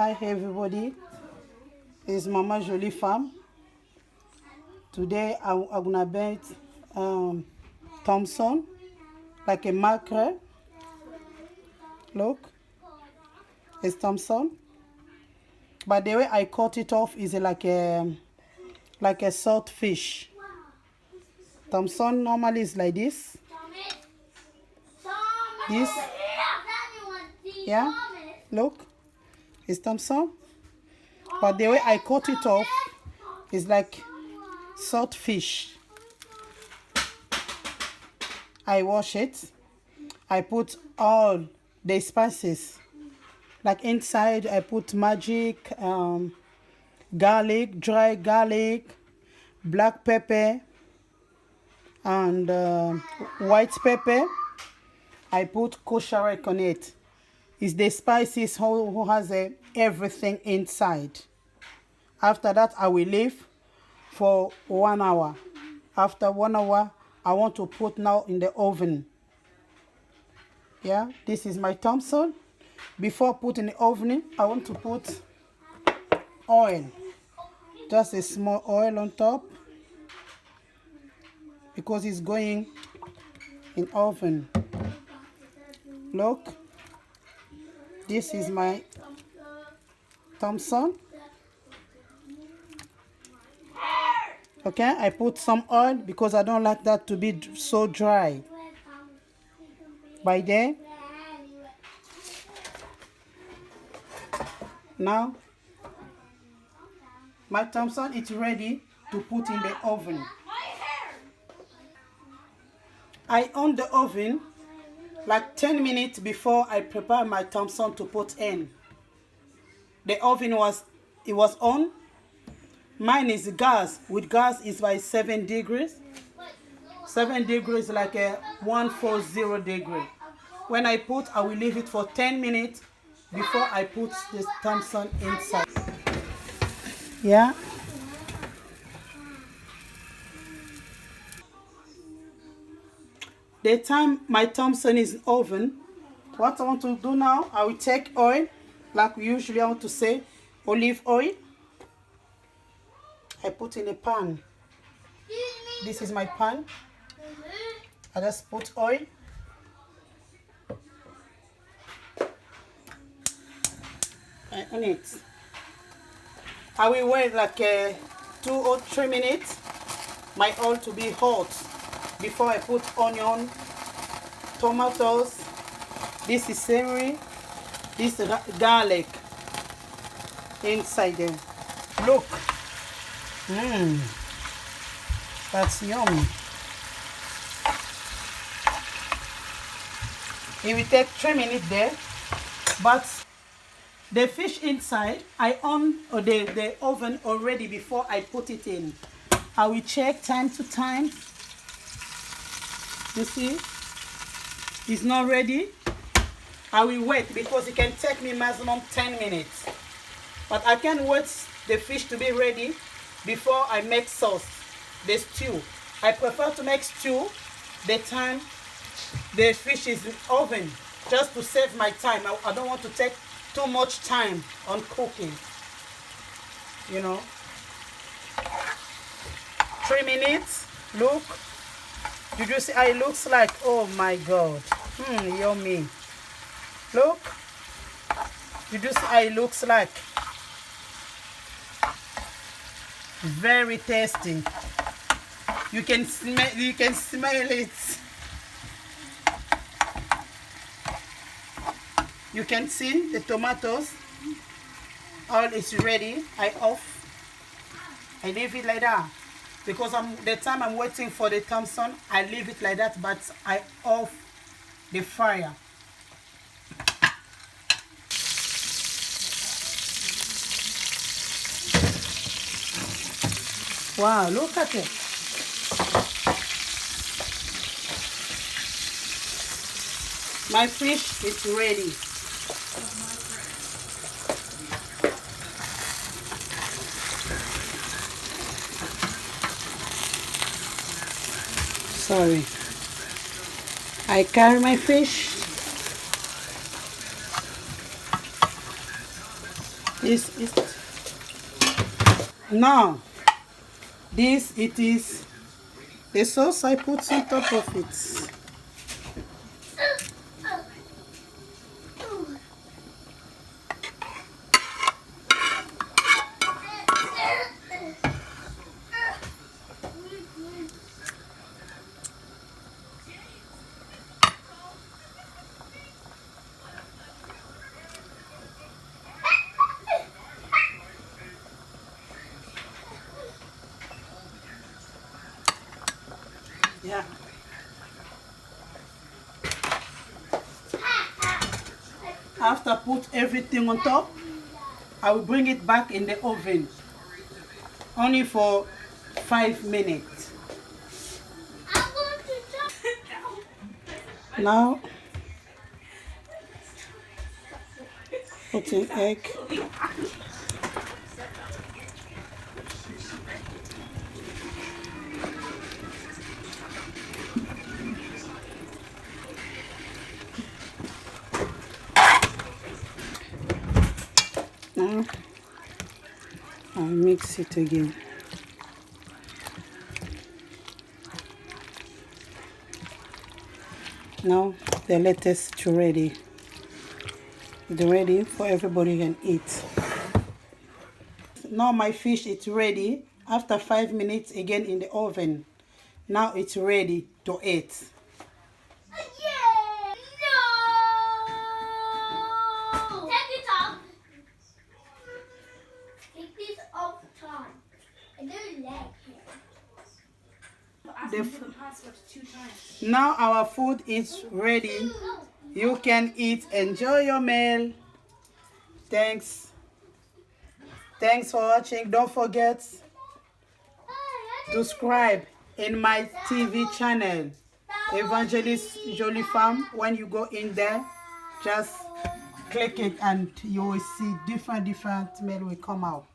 Hi everybody, it's Mama Jolie farm. Today I'm gonna bake Thomson, like a mackerel. Look, it's Thomson. But the way I cut it off is like a salt fish. Thomson normally is like this. This, yeah, look, it's Thomson. But the way I cut it off is like salt fish. I wash it. I put all the spices. Like inside, I put magic, garlic, dry garlic, black pepper, and white pepper. I put kosher on it. It's the spices who has everything inside. After that, I will leave for 1 hour. After 1 hour, I want to put now in the oven. Yeah, this is my Thomson. Before putting in the oven, I want to put oil. Just a small oil on top because it's going in oven. Look, this is my Thomson. Okay, I put some oil because I don't like that to be so dry. By there, now my Thomson is ready to put in the oven. I on the oven like 10 minutes before I prepare my Thomson to put in. The oven was on. Mine is gas. With gas is by 7 degrees. 7 degrees like a 140 degree. When I put, I will leave it for 10 minutes before I put this Thomson inside. Yeah. The time my Thomson is in oven, what I want to do now, I will take oil, like usually I want to say, olive oil. I put in a pan. This is my pan. I just put oil. On it. I will wait like 2 or 3 minutes my oil to be hot before I put onion, tomatoes. This is celery. This is garlic inside there. Look. That's yummy. It will take 3 minutes there, but the fish inside, I on the oven already before I put it in. I will check time to time. You see, it's not ready. I will wait because it can take me maximum 10 minutes. But I can wait the fish to be ready before I make sauce, the stew. I prefer to make stew the time the fish is in oven, just to save my time. I don't want to take too much time on cooking, you know. 3 minutes, look. Did you see how it looks like? Oh my God, yummy. Look, did you see how it looks like? Very tasty. You can smell it. You can see the tomatoes. All is ready. I leave it like that because the time I'm waiting for the Thomson, I leave it like that, but I off the fire. Wow, look at it. My fish is ready. Sorry. I carry my fish. This is now. This it is the sauce I put on top of it. Yeah. After put everything on top, I will bring it back in the oven only for 5 minutes. Now put in egg. Now I'll mix it again. Now the lettuce is ready. It's ready for everybody can eat. Now my fish is ready. After 5 minutes again in the oven. Now it's ready to eat. Now our food is ready. You can eat. Enjoy your meal. Thanks for watching. Don't forget to subscribe in my TV channel, Evangelist Jolie Farm. When you go in there, just click it and you will see different meal will come out.